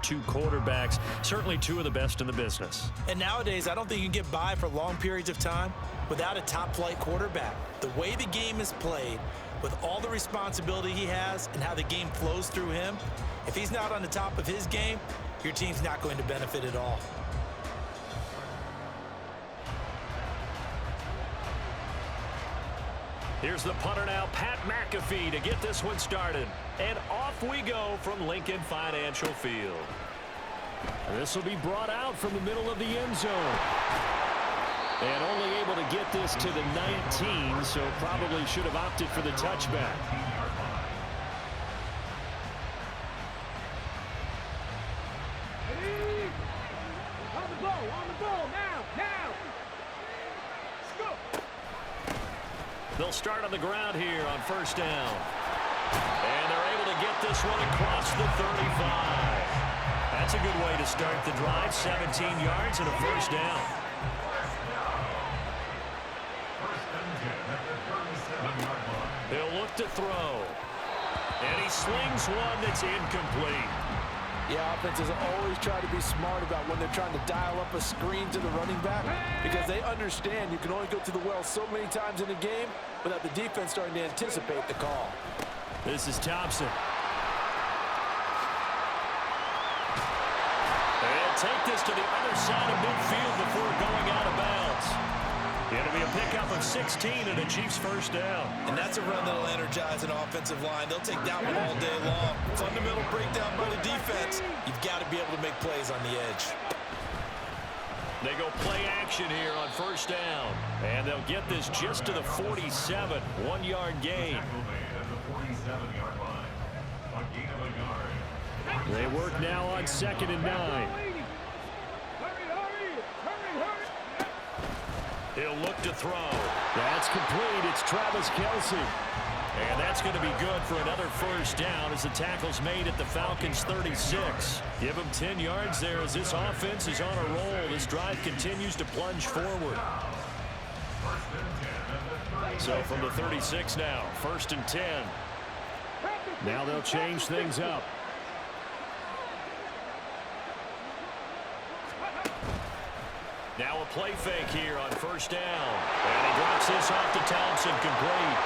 two quarterbacks, certainly two of the best in the business. And nowadays, I don't think you can get by for long periods of time without a top-flight quarterback. The way the game is played, with all the responsibility he has and how the game flows through him, if he's not on the top of his game, your team's not going to benefit at all. Here's the punter now, Pat McAfee, to get this one started. And off we go from Lincoln Financial Field. This will be brought out from the middle of the end zone. And only able to get this to the 19, so probably should have opted for the touchback. On the ball, now! They'll start on the ground here on first down. And they're able to get this one across the 35. That's a good way to start the drive. 17 yards and a first down. He'll look to throw. And he slings one that's incomplete. Yeah, offenses always try to be smart about when they're trying to dial up a screen to the running back because they understand you can only go to the well so many times in a game without the defense starting to anticipate the call. This is Thompson. They'll take this to the other side of midfield before going out of bounds. It'll be a pickup of 16 and a Chiefs first down. And that's a run that'll energize an offensive line. They'll take that one all day long. Fundamental breakdown by the defense. You've got to be able to make plays on the edge. They go play action here on first down. And they'll get this just to the 47. 1 yard gain. They work now on 2nd and 9. He'll look to throw. That's complete. It's Travis Kelce. And that's going to be good for another first down as the tackle's made at the Falcons' 36. Give them 10 yards there as this offense is on a roll. This drive continues to plunge forward. So from the 36 now, 1st and 10. Now they'll change things up. Now a play fake here on first down. And he drops this off to Thompson, complete.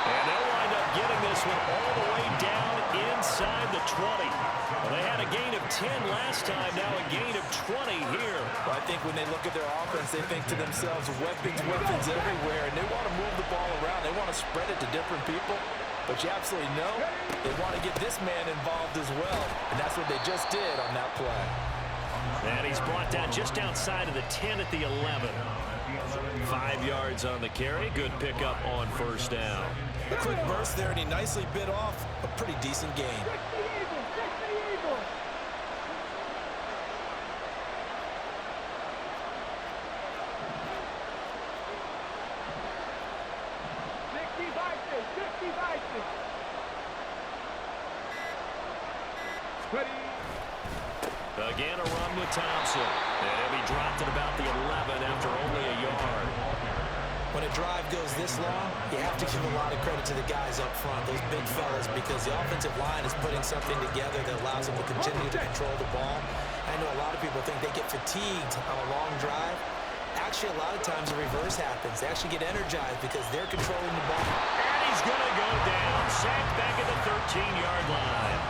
And they'll wind up getting this one all the way down inside the 20. Well, they had a gain of 10 last time, now a gain of 20 here. Well, I think when they look at their offense, they think to themselves, weapons everywhere, and they want to move the ball around. They want to spread it to different people. But you absolutely know they want to get this man involved as well, and that's what they just did on that play. And he's brought down just outside of the 10 at the 11. 5 yards on the carry. Good pickup on first down. A quick burst there, and he nicely bit off a pretty decent gain. Again, a run with Thompson. And he'll be dropped at about the 11 after only a yard. When a drive goes this long, you have to give a lot of credit to the guys up front, those big fellas, because the offensive line is putting something together that allows them to continue to control the ball. I know a lot of people think they get fatigued on a long drive. Actually, a lot of times the reverse happens. They actually get energized because they're controlling the ball. And he's going to go down, sacked back at the 13-yard line.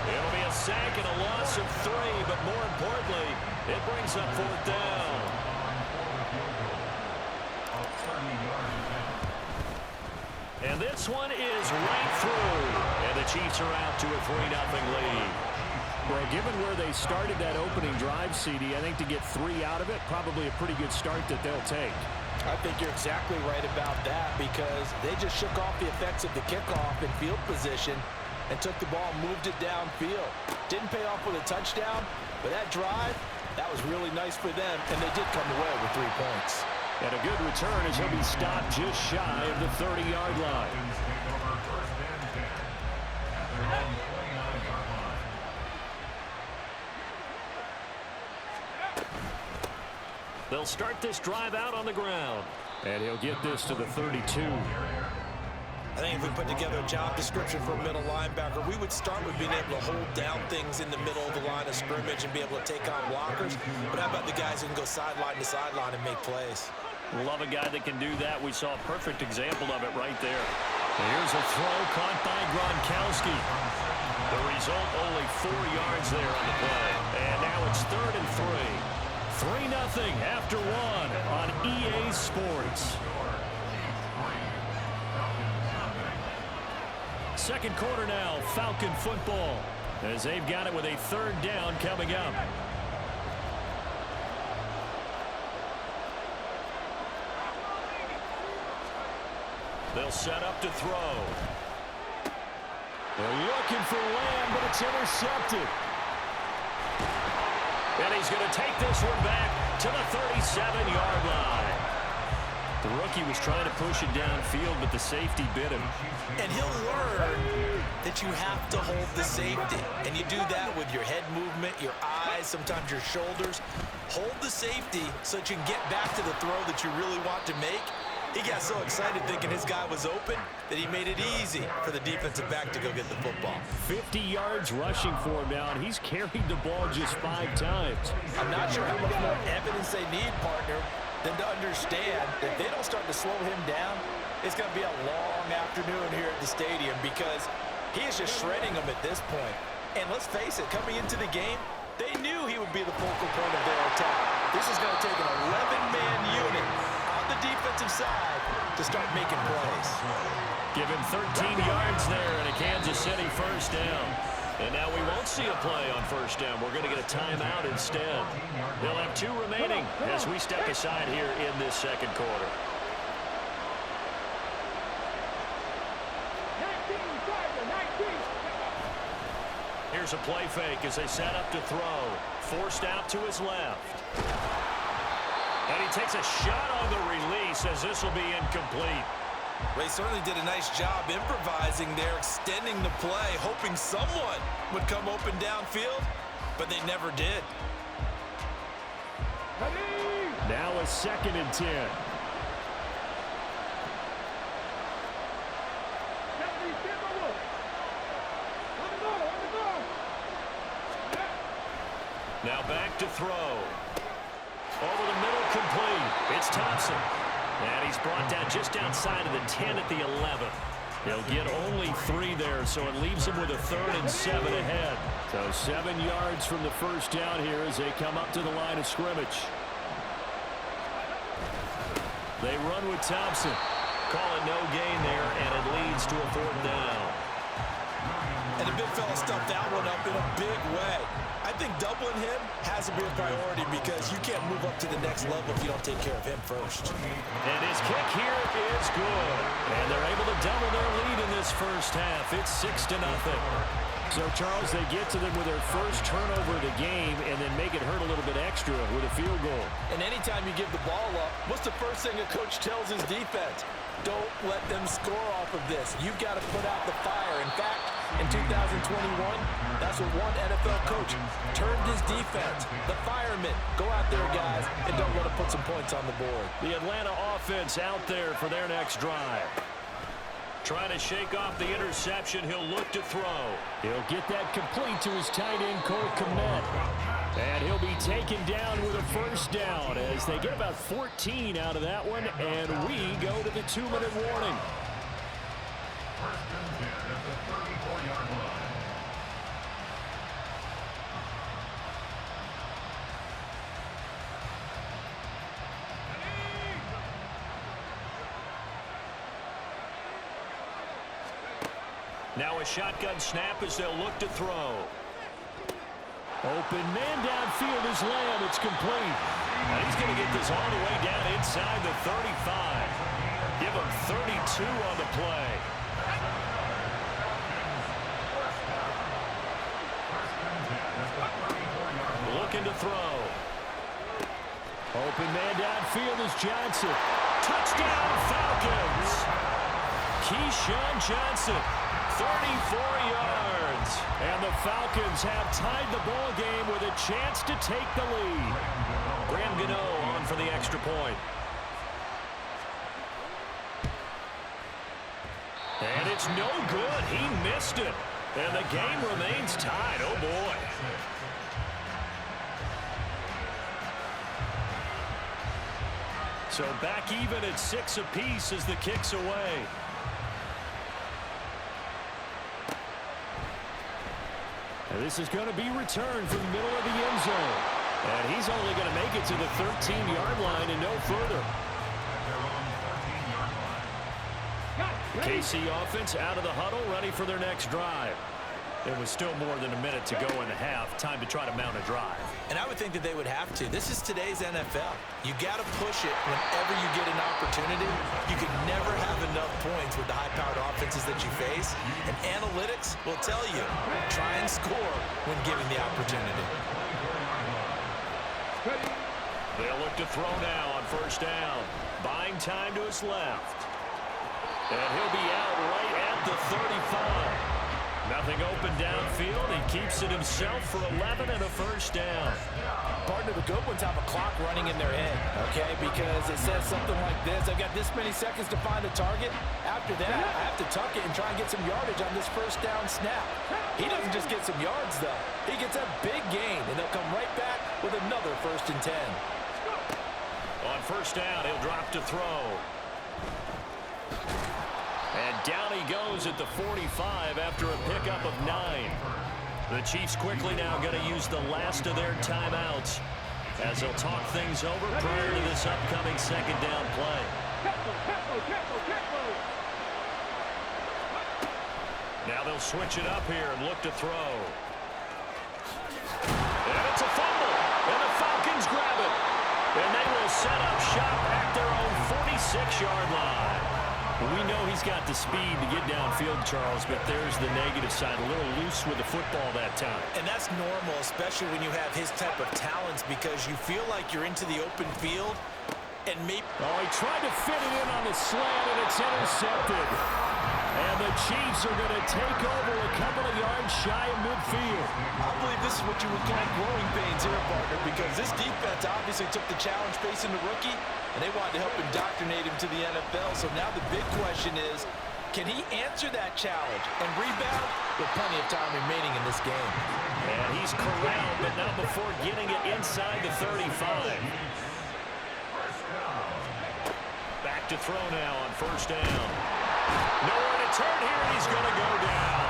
It'll be a sack and a loss of 3, but more importantly, it brings up 4th down. And this one is right through. And the Chiefs are out to a 3-0 lead. Well, given where they started that opening drive, CD, I think to get 3 out of it, probably a pretty good start that they'll take. I think you're exactly right about that because they just shook off the effects of the kickoff and field position and took the ball, moved it downfield. Didn't pay off with a touchdown, but that drive, that was really nice for them, and they did come away with 3 points. And a good return as he'll be stopped just shy of the 30-yard line. They'll start this drive out on the ground. And he'll get this to the 32. I think if we put together a job description for a middle linebacker, we would start with being able to hold down things in the middle of the line of scrimmage and be able to take on blockers. But how about the guys who can go sideline to sideline and make plays? Love a guy that can do that. We saw a perfect example of it right there. Here's a throw caught by Gronkowski. The result, only 4 yards there on the play. And now it's 3rd and 3. 3-0 after 1 on EA Sports. Second quarter now, Falcon football, as they've got it with a 3rd down coming up. They'll set up to throw. They're looking for Lamb, but it's intercepted. And he's going to take this one back to the 37-yard line. The rookie was trying to push it downfield, but the safety bit him. And he'll learn that you have to hold the safety. And you do that with your head movement, your eyes, sometimes your shoulders. Hold the safety so that you can get back to the throw that you really want to make. He got so excited thinking his guy was open that he made it easy for the defensive back to go get the football. 50 yards rushing for him now, and he's carried the ball just 5 times. I'm not sure how much more evidence they need, partner, than to understand that if they don't start to slow him down, it's going to be a long afternoon here at the stadium because he is just shredding them at this point. And let's face it, coming into the game, they knew he would be the focal point of their attack. This is going to take an 11-man unit on the defensive side to start making plays. Give him 13 yards there and a Kansas City 1st down. And now we won't see a play on 1st down. We're going to get a timeout instead. They'll have 2 remaining as we step aside here in this second quarter. Here's a play fake as they set up to throw. Forced out to his left. And he takes a shot on the release as this will be incomplete. Well, he certainly did a nice job improvising there, extending the play, hoping someone would come open downfield, but they never did. Now a 2nd and 10. Now back to throw. Over the middle, complete. It's Thompson. And he's brought down just outside of the 10 at the 11. He'll get only 3 there, so it leaves him with a 3rd and 7 ahead. So 7 yards from the 1st down here as they come up to the line of scrimmage. They run with Thompson. Call it no gain there, and it leads to a 4th down. And the big fella stuffed that one up in a big way. I think doubling him has to be a priority because you can't move up to the next level if you don't take care of him first. And his kick here is good. And they're able to double their lead in this 1st half. It's 6-0. So, Charles, they get to them with their first turnover of the game and then make it hurt a little bit extra with a field goal. And anytime you give the ball up, what's the first thing a coach tells his defense? Don't let them score off of this. You've got to put out the fire. In fact, in 2021, that's what one NFL coach turned his defense. The firemen. Go out there, guys, and don't let them put some points on the board. The Atlanta offense out there for their next drive. Trying to shake off the interception. He'll look to throw. He'll get that complete to his tight end, Cole Kmet. And he'll be taken down with a 1st down as they get about 14 out of that one. And we go to the 2-minute warning. Now a shotgun snap as they'll look to throw. Open man downfield is Lamb. It's complete. And he's going to get this all the way down inside the 35. Give him 32 on the play. Looking to throw. Open man downfield is Johnson. Touchdown Falcons. Keyshawn Johnson. 34 yards. And the Falcons have tied the ball game with a chance to take the lead. Graham Gano on for the extra point. And it's no good. He missed it. And the game remains tied. Oh, boy. So back even at 6 apiece as the kick's away. And this is going to be returned from the middle of the end zone. And he's only going to make it to the 13-yard line and no further. KC offense out of the huddle, ready for their next drive. There was still more than a minute to go in the half. Time to try to mount a drive. And I would think that they would have to. This is today's NFL. You got to push it whenever you get an opportunity. You can never have enough points with the high-powered offenses that you face. And analytics will tell you, try and score when given the opportunity. They'll look to throw now on first down. Buying time to his left. And he'll be out right at the 35. Nothing open downfield. He keeps it himself for 11 and a first down. Partner, the good ones have a clock running in their head, okay? Because it says something like this. I've got this many seconds to find a target. After that, I have to tuck it and try and get some yardage on this first down snap. He doesn't just get some yards, though. He gets a big gain, and they'll come right back with another 1st and 10. On first down, he'll drop to throw. And down he goes at the 45 after a pickup of 9. The Chiefs quickly now going to use the last of their timeouts as they'll talk things over prior to this upcoming second down play. Now they'll switch it up here and look to throw. And it's a fumble. And the Falcons grab it. And they will set up shop at their own 46-yard line. We know he's got the speed to get downfield, Charles, but there's the negative side. A little loose with the football that time. And that's normal, especially when you have his type of talents, because you feel like you're into the open field and maybe... Oh, he tried to fit it in on the slant, and it's intercepted. And the Chiefs are going to take over a couple of yards shy of midfield. I believe this is what you would call growing pains here, partner, because this defense obviously took the challenge facing the rookie, and they wanted to help indoctrinate him to the NFL. So now the big question is, can he answer that challenge and rebound with plenty of time remaining in this game? And he's corralled, but not before getting it inside the 35. Back to throw now on first down. Nowhere to turn here, and he's going to go down.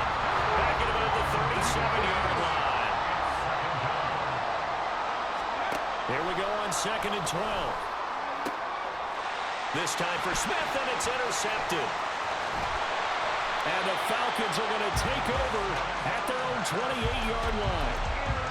Back at about the 37-yard line. Here we go on 2nd and 12. This time for Smith, and it's intercepted. And the Falcons are going to take over at their own 28-yard line.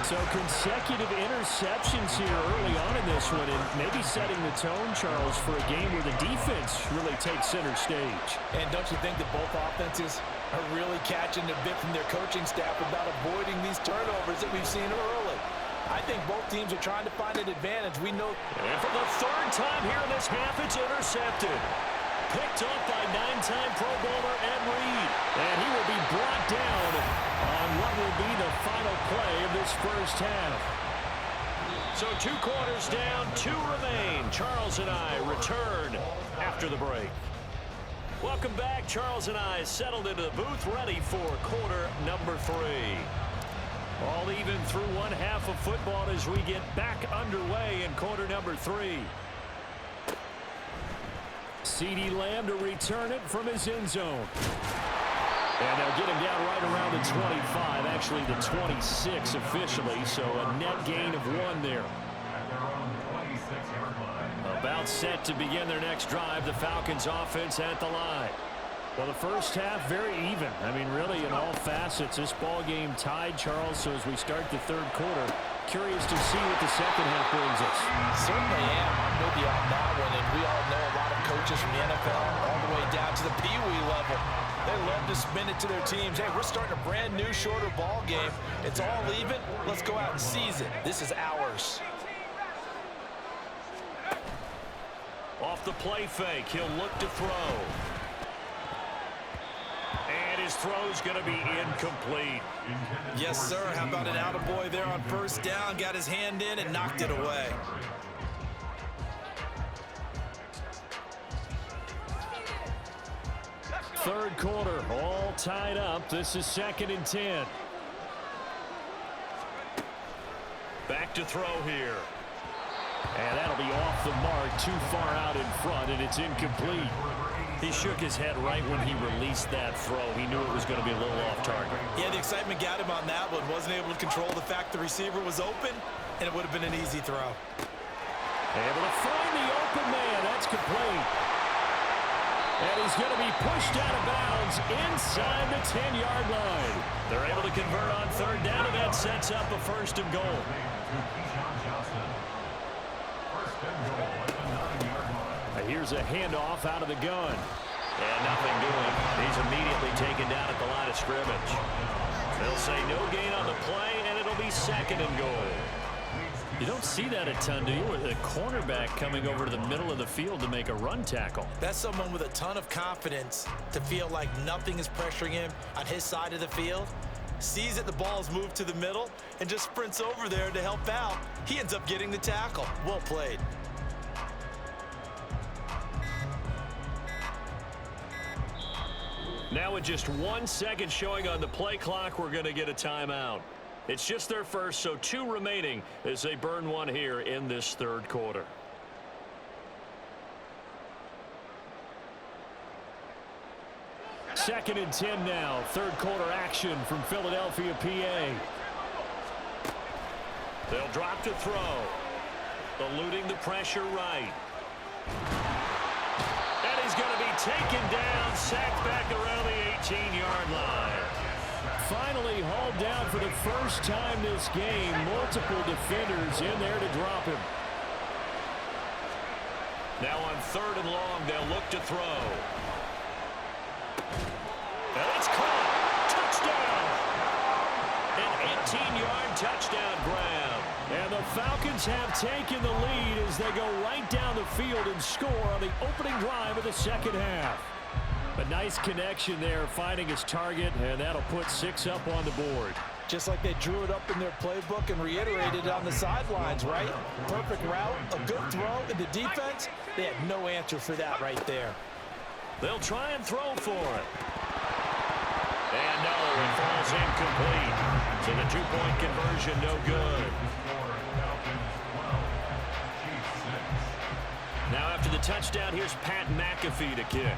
So consecutive interceptions here early on in this one, and maybe setting the tone, Charles, for a game where the defense really takes center stage. And don't you think that both offenses are really catching a bit from their coaching staff about avoiding these turnovers that we've seen early? I think both teams are trying to find an advantage. We know. And for the 3rd time here in this half, it's intercepted. Picked off by 9-time Pro Bowler Ed Reed. And he will be brought down on what will be the final play of this first half. So 2 quarters down, 2 remain. Charles and I return after the break. Welcome back. Charles and I settled into the booth, ready for quarter number 3. All even through one half of football as we get back underway in quarter number 3. CeeDee Lamb to return it from his end zone. And they'll get him down right around the 25, actually the 26 officially, so a net gain of 1 there. About set to begin their next drive, the Falcons offense at the line. Well, the first half, very even. I mean, really, in all facets, this ball game tied, Charles. So as we start the 3rd quarter, curious to see what the second half brings us. Certainly am. I'm with you on that one. And we all know a lot of coaches from the NFL all the way down to the Pee-wee level. They love to spin it to their teams. Hey, we're starting a brand new, shorter ball game. It's all even. Let's go out and seize it. This is ours. Off the play fake, he'll look to throw. And his throw's going to be incomplete. Yes, sir. How about an attaboy there on first down? Got his hand in and knocked it away. Third quarter, all tied up. This is 2nd and 10. Back to throw here. And that'll be off the mark, too far out in front, and it's incomplete. He shook his head right when he released that throw. He knew it was going to be a little off target. Yeah, the excitement got him on that one. Wasn't able to control the fact the receiver was open, and it would have been an easy throw. Able to find the open man. That's complete. And he's going to be pushed out of bounds inside the 10-yard line. They're able to convert on third down, and that sets up a 1st and goal. Here's a handoff out of the gun. And nothing doing. He's immediately taken down at the line of scrimmage. They'll say no gain on the play, and it'll be 2nd and goal. You don't see that a ton, do you? With a cornerback coming over to the middle of the field to make a run tackle. That's someone with a ton of confidence to feel like nothing is pressuring him on his side of the field. Sees that the ball is moved to the middle and just sprints over there to help out. He ends up getting the tackle. Well played. Now with just 1 second showing on the play clock, we're going to get a timeout. It's just their first, so 2 remaining as they burn one here in this third quarter. Second and 10 now. Third quarter action from Philadelphia, PA. They'll drop to throw. Eluding the pressure right. And he's going to be taken down, sacked back around the 18-yard line. Finally hauled down for the first time this game. Multiple defenders in there to drop him. Now on 3rd and long, they'll look to throw. And it's caught. Touchdown. An 18-yard touchdown grab. And the Falcons have taken the lead as they go right down the field and score on the opening drive of the second half. A nice connection there, finding his target, and that'll put 6 up on the board. Just like they drew it up in their playbook and reiterated it on the sidelines, right? Perfect route, a good throw, and the defense, they had no answer for that right there. They'll try and throw for it. And no, it falls incomplete. So the 2-point conversion, no good. Now after the touchdown, here's Pat McAfee to kick.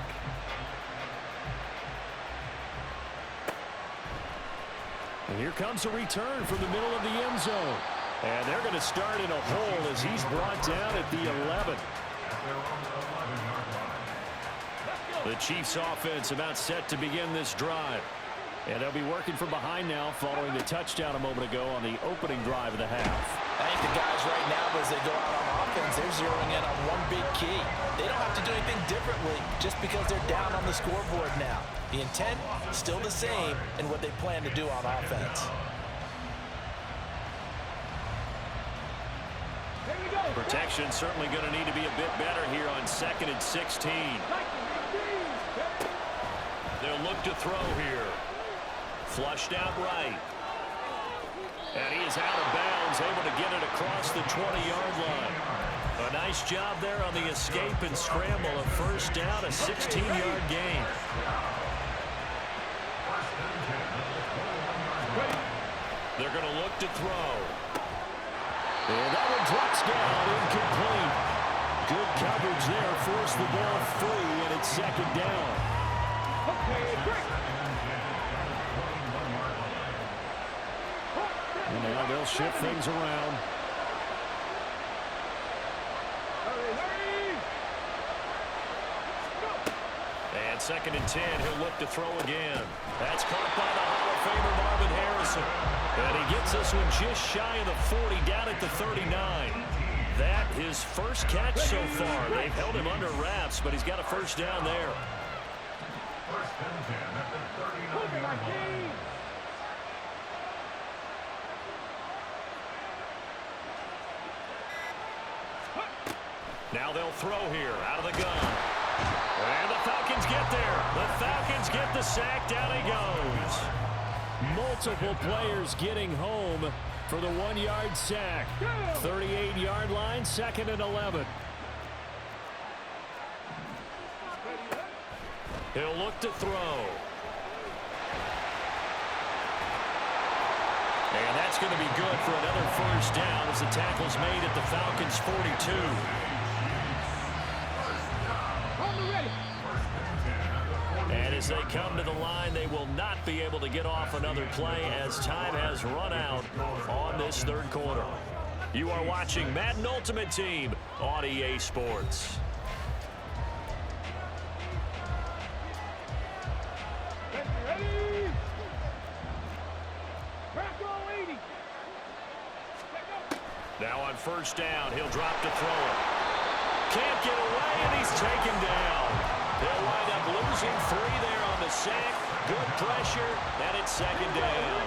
And here comes a return from the middle of the end zone. And they're going to start in a hole as he's brought down at the 11. The Chiefs offense about set to begin this drive. And they'll be working from behind now following the touchdown a moment ago on the opening drive of the half. I think the guys right now, as they go out on offense, they're zeroing in on one big key. They don't have to do anything differently just because they're down on the scoreboard now. The intent still the same in what they plan to do on offense. Protection certainly going to need to be a bit better here on 2nd and 16. They'll look to throw here. Flushed out right. And he is out of bounds, able to get it across the 20-yard line. A nice job there on the escape and scramble. A first down, a 16-yard gain. They're going to look to throw. And that one drops down, incomplete. Good coverage there, forced the ball free, and it's 2nd down. And now they'll shift things around. And 2nd and 10, he'll look to throw again. That's caught by the Hall of Famer Marvin Harrison. And he gets this one just shy of the 40, down at the 39. That his first catch so far. They've held him under wraps, but he's got a first down there. First and 10 at the 39-yard line. Now they'll throw here out of the gun. And the Falcons get there. The Falcons get the sack. Down he goes. Multiple players getting home for the 1-yard sack. 38-yard line, 2nd and 11. He'll look to throw. And that's going to be good for another first down as the tackle's made at the Falcons' 42. And as they come to the line, they will not be able to get off another play as time has run out on this third quarter. You are watching Madden Ultimate Team on EA Sports. Now on first down, he'll drop to throw it. Can't get away, and he's taken down. They'll wind up losing 3 there on the sack. Good pressure, and it's second down.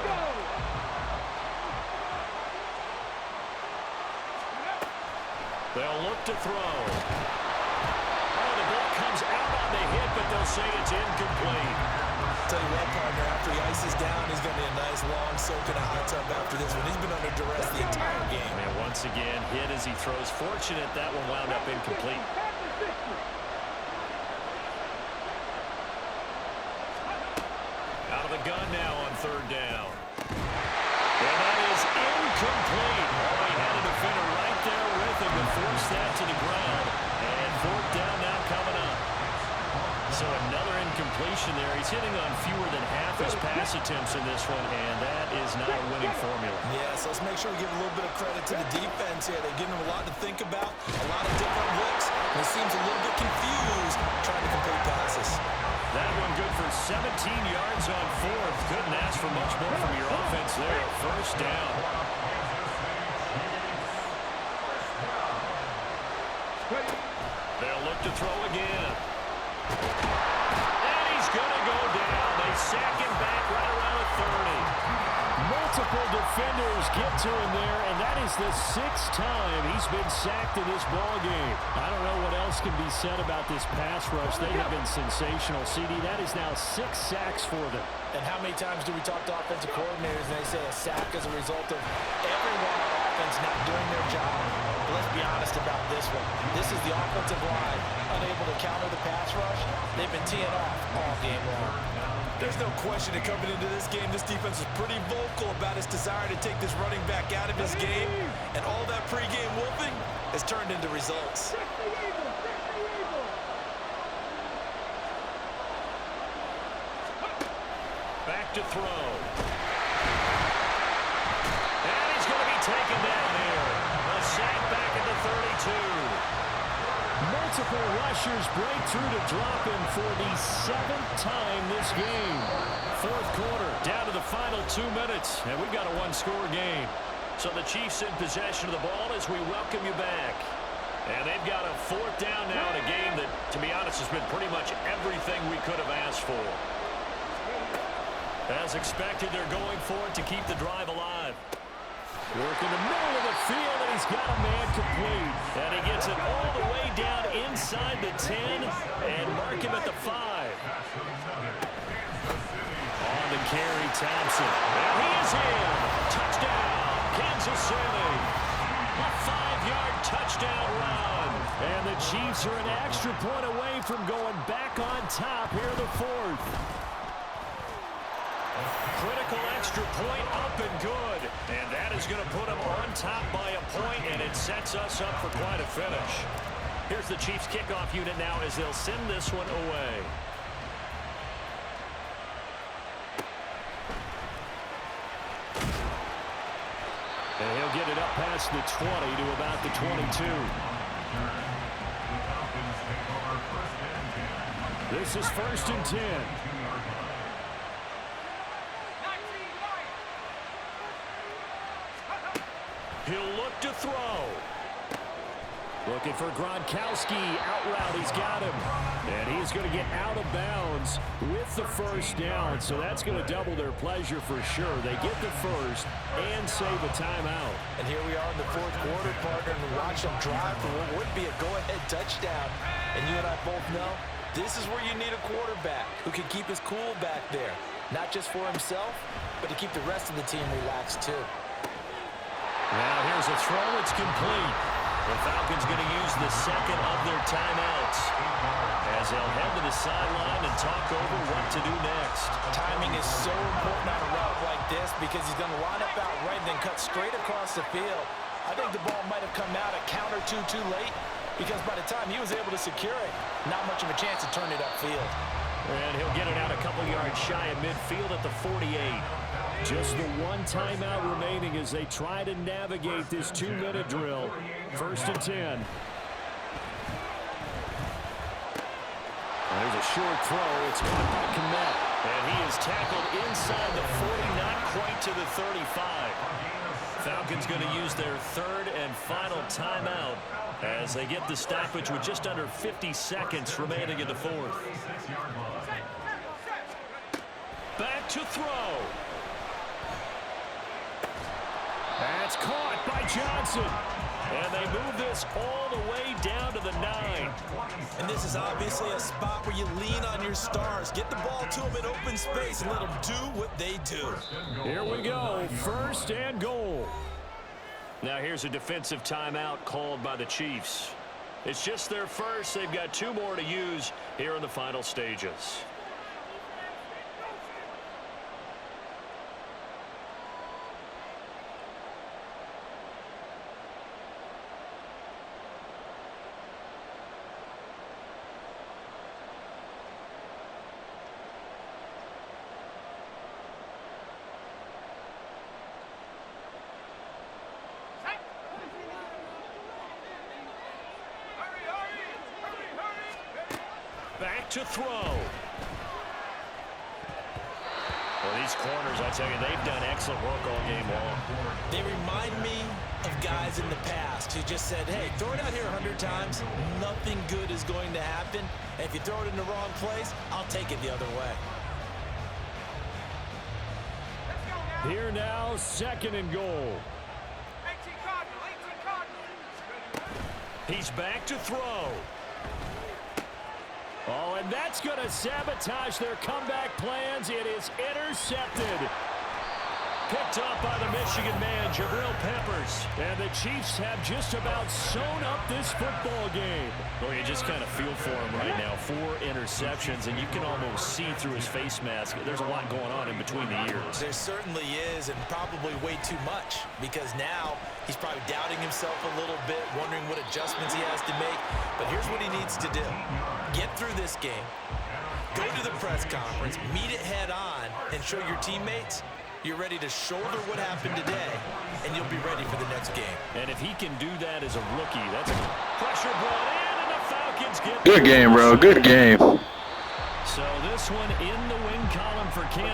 They'll look to throw. Oh, the ball comes out on the hit, but they'll say it's incomplete. Tell you what, partner, after he ices down, he's going to be a nice long soak in a hot tub after this one. He's been under duress the entire game. And once again, hit as he throws. Fortunate that one wound up incomplete. Out of the gun now on third down. And that is incomplete. Oh, he had a defender right there with him to force that to the ground. And fourth down now coming up. So another incompletion there. He's hitting on fewer than half his pass attempts in this one, and that is not a winning formula. Yeah, so let's make sure we give a little bit of credit to the defense here. They're giving him a lot to think about, a lot of different looks, and he seems a little bit confused trying to complete passes. That one good for 17 yards on fourth. Couldn't ask for much more from your offense there. First down. They'll look to throw again. And he's going to go down. They sack him back right around the 30. Multiple defenders get to him there, and that is the 6th time he's been sacked in this ballgame. I don't know what else can be said about this pass rush. They have been sensational. CD, that is now 6 sacks for them. And how many times do we talk to offensive coordinators and they say a sack is a result of everyone on offense not doing their job? But let's be honest about this one. This is the offensive line unable to counter the pass rush. They've been teeing off all game long. There's no question that coming into this game, this defense is pretty vocal about its desire to take this running back out of his game. And all that pregame wolfing has turned into results. Back to throw. And he's going to be taken down here. A sack back at the 32. Multiple rushers break through to drop him for the 7th time this game. Fourth quarter, down to the final 2 minutes, and we've got a one-score game. So the Chiefs in possession of the ball as we welcome you back. And they've got a fourth down now in a game that, to be honest, has been pretty much everything we could have asked for. As expected, they're going for it to keep the drive alive. Work in the middle of the field, and he's got a man complete. And he gets it all the way down inside the 10 and mark him at the 5. On the carry, Thompson. And he is in. Touchdown, Kansas City. A 5-yard touchdown run. And the Chiefs are an extra point away from going back on top here in the fourth. Critical extra point up and good. And that is going to put them on top by a point, and it sets us up for quite a finish. Here's the Chiefs kickoff unit now as they'll send this one away. And he'll get it up past the 20 to about the 22. This is 1st and 10. He'll look to throw. Looking for Gronkowski. Out route, he's got him. And he's going to get out of bounds with the first down. So that's going to double their pleasure for sure. They get the first and save a timeout. And here we are in the fourth quarter, partner, and we watch them drive for what would be a go-ahead touchdown. And you and I both know this is where you need a quarterback who can keep his cool back there. Not just for himself, but to keep the rest of the team relaxed too. Now here's a throw. It's complete. The Falcons going to use the second of their timeouts as they'll head to the sideline and talk over what to do next. Timing is so important on a route like this because he's going to line up out right and then cut straight across the field. I think the ball might have come out a count or two too late because by the time he was able to secure it, not much of a chance to turn it upfield. And he'll get it out a couple yards shy of midfield at the 48. Just the one timeout remaining as they try to navigate this 2-minute drill. 1st and 10. There's a short throw. It's caught by Kmet. And he is tackled inside the 40, not quite to the 35. Falcons going to use their third and final timeout as they get the stoppage with just under 50 seconds remaining in the fourth. Back to throw. That's caught by Johnson. And they move this all the way down to the 9. And this is obviously a spot where you lean on your stars. Get the ball to them in open space and let them do what they do. Here we go. 1st and goal. Now here's a defensive timeout called by the Chiefs. It's just their first. They've got 2 more to use here in the final stages. Back to throw. Well, these corners, I tell you, they've done excellent work all game long. They remind me of guys in the past who just said, hey, throw it out here 100 times. Nothing good is going to happen. And if you throw it in the wrong place, I'll take it the other way. Here now, 2nd and goal. He's back to throw. Oh, and that's going to sabotage their comeback plans. It is intercepted. Picked up by the Michigan man, Jabril Peppers. And the Chiefs have just about sewn up this football game. Well, you just kind of feel for him right now. 4 interceptions, and you can almost see through his face mask. There's a lot going on in between the ears. There certainly is, and probably way too much, because now he's probably doubting himself a little bit, wondering what adjustments he has to make. But here's what he needs to do. Get through this game, go to the press conference, meet it head on, and show your teammates you're ready to shoulder what happened today, and you'll be ready for the next game. And if he can do that as a rookie, that's a pressure brought in, and the Falcons get... Good game, bro. Good game. So this one in the win column for Kansas.